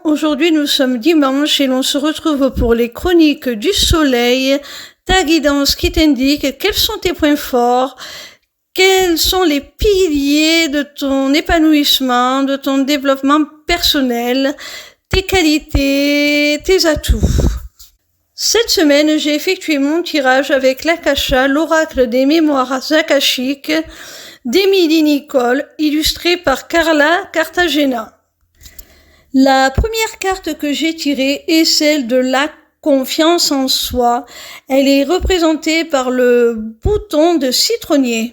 Aujourd'hui nous sommes dimanche et l'on se retrouve pour les chroniques du soleil, ta guidance qui t'indique quels sont tes points forts, quels sont les piliers de ton épanouissement, de ton développement personnel, tes qualités, tes atouts. Cette semaine, j'ai effectué mon tirage avec l'Akasha, l'oracle des mémoires akashiques d'Émilie Nicole, illustré par Carla Cartagena. La première carte que j'ai tirée est celle de la confiance en soi. Elle est représentée par le bouton de citronnier.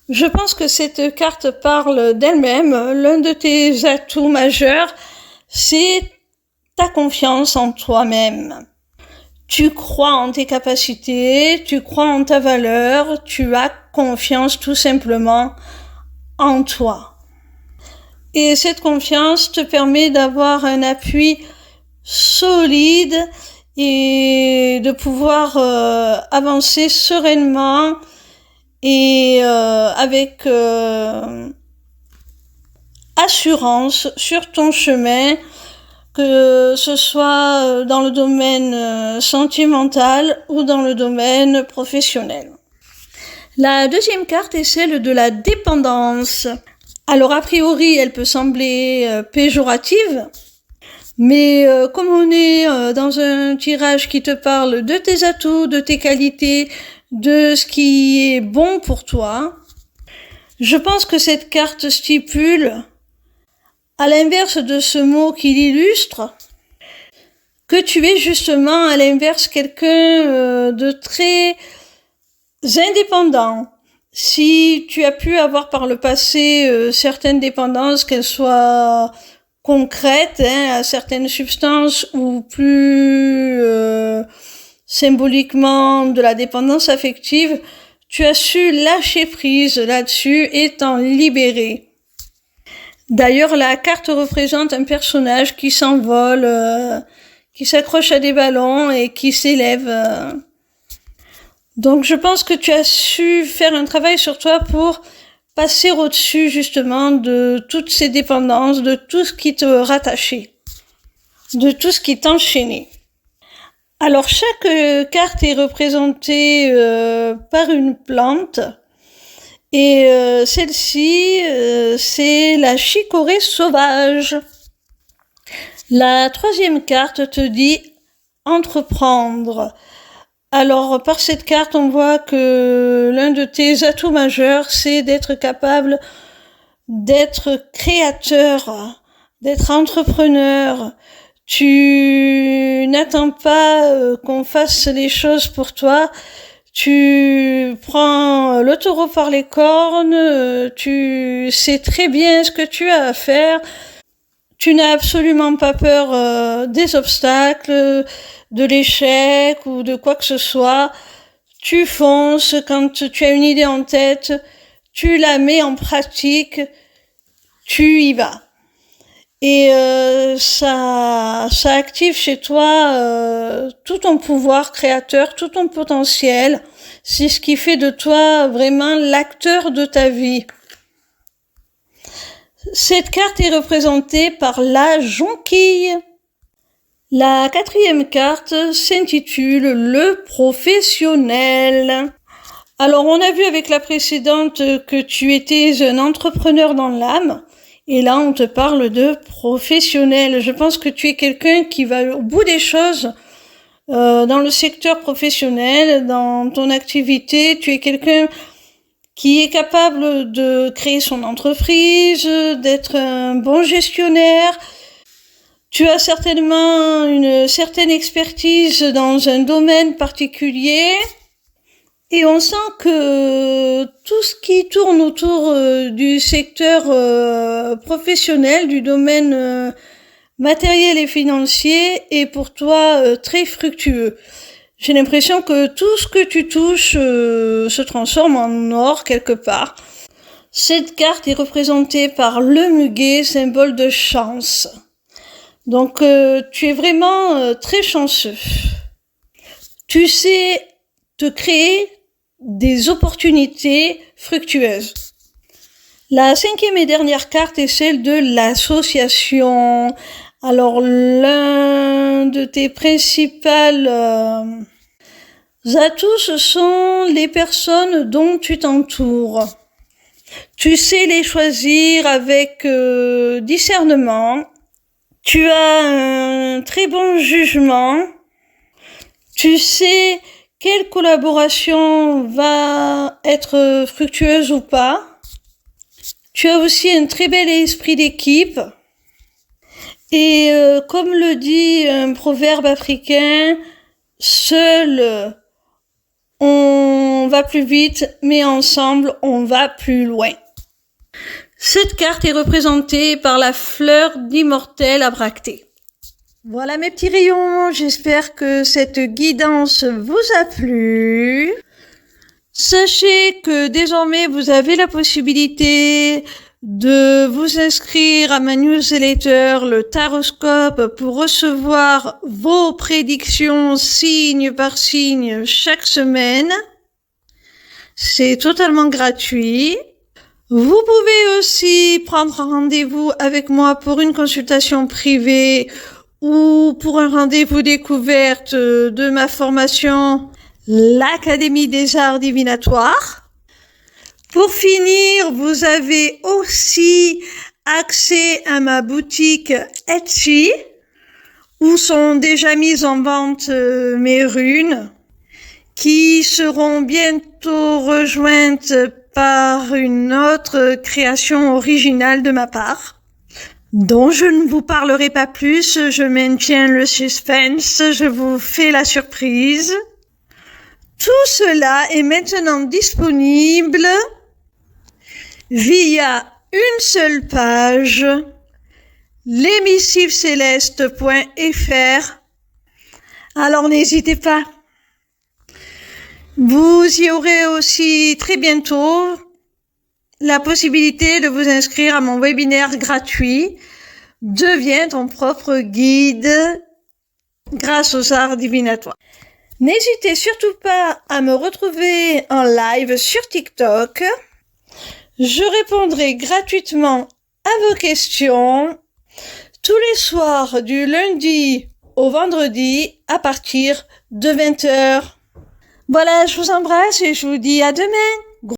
Je pense que cette carte parle d'elle-même. L'un de tes atouts majeurs, c'est ta confiance en toi-même. Tu crois en tes capacités, tu crois en ta valeur, tu as confiance tout simplement en toi. Et cette confiance te permet d'avoir un appui solide et de pouvoir avancer sereinement et avec assurance sur ton chemin, que ce soit dans le domaine sentimental ou dans le domaine professionnel. La deuxième carte est celle de la dépendance. Alors a priori, elle peut sembler péjorative, mais comme on est dans un tirage qui te parle de tes atouts, de tes qualités, de ce qui est bon pour toi, je pense que cette carte stipule, à l'inverse de ce mot qui l'illustre, que tu es justement à l'inverse quelqu'un de très indépendant. Si tu as pu avoir par le passé certaines dépendances, qu'elles soient concrètes à certaines substances ou plus symboliquement de la dépendance affective, tu as su lâcher prise là-dessus et t'en libérer. D'ailleurs, la carte représente un personnage qui s'envole, qui s'accroche à des ballons et qui s'élève. Donc, je pense que tu as su faire un travail sur toi pour passer au-dessus, justement, de toutes ces dépendances, de tout ce qui te rattachait, de tout ce qui t'enchaînait. Alors, chaque carte est représentée par une plante. Et celle-ci, c'est la chicorée sauvage. La troisième carte te dit entreprendre. Alors, par cette carte, on voit que l'un de tes atouts majeurs, c'est d'être capable d'être créateur, d'être entrepreneur. Tu n'attends pas qu'on fasse les choses pour toi. Tu prends le taureau par les cornes, tu sais très bien ce que tu as à faire, tu n'as absolument pas peur des obstacles, de l'échec ou de quoi que ce soit. Tu fonces, quand tu as une idée en tête, tu la mets en pratique, tu y vas. Et ça active chez toi tout ton pouvoir créateur, tout ton potentiel. C'est ce qui fait de toi vraiment l'acteur de ta vie. Cette carte est représentée par la jonquille. La quatrième carte s'intitule le professionnel. Alors on a vu avec la précédente que tu étais un entrepreneur dans l'âme. Et là, on te parle de professionnel. Je pense que tu es quelqu'un qui va au bout des choses dans le secteur professionnel, dans ton activité. Tu es quelqu'un qui est capable de créer son entreprise, d'être un bon gestionnaire. Tu as certainement une certaine expertise dans un domaine particulier. Et on sent que tout ce qui tourne autour du secteur professionnel, du domaine matériel et financier est pour toi très fructueux. J'ai l'impression que tout ce que tu touches se transforme en or quelque part. Cette carte est représentée par le muguet, symbole de chance. Donc tu es vraiment très chanceux. Tu sais te créer des opportunités fructueuses. La cinquième et dernière carte est celle de l'association. Alors, l'un de tes principales atouts, ce sont les personnes dont tu t'entoures. Tu sais les choisir avec discernement. Tu as un très bon jugement. Tu sais quelle collaboration va être fructueuse ou pas. Tu as aussi un très bel esprit d'équipe. Et comme le dit un proverbe africain, seul on va plus vite, mais ensemble on va plus loin. Cette carte est représentée par la fleur d'immortel abractée. Voilà mes petits rayons, j'espère que cette guidance vous a plu. Sachez que désormais vous avez la possibilité de vous inscrire à ma newsletter, le Taroscope, pour recevoir vos prédictions signe par signe chaque semaine. C'est totalement gratuit. Vous pouvez aussi prendre un rendez-vous avec moi pour une consultation privée ou pour un rendez-vous découverte de ma formation, l'Académie des Arts Divinatoires. Pour finir, vous avez aussi accès à ma boutique Etsy, où sont déjà mises en vente mes runes, qui seront bientôt rejointes par une autre création originale de ma part, dont je ne vous parlerai pas plus, je maintiens le suspense, je vous fais la surprise. Tout cela est maintenant disponible via une seule page, lesmissivescélestes.fr. Alors n'hésitez pas. Vous y aurez aussi très bientôt la possibilité de vous inscrire à mon webinaire gratuit « Deviens ton propre guide grâce aux arts divinatoires ». N'hésitez surtout pas à me retrouver en live sur TikTok. Je répondrai gratuitement à vos questions tous les soirs du lundi au vendredi à partir de 20h. Voilà, je vous embrasse et je vous dis à demain.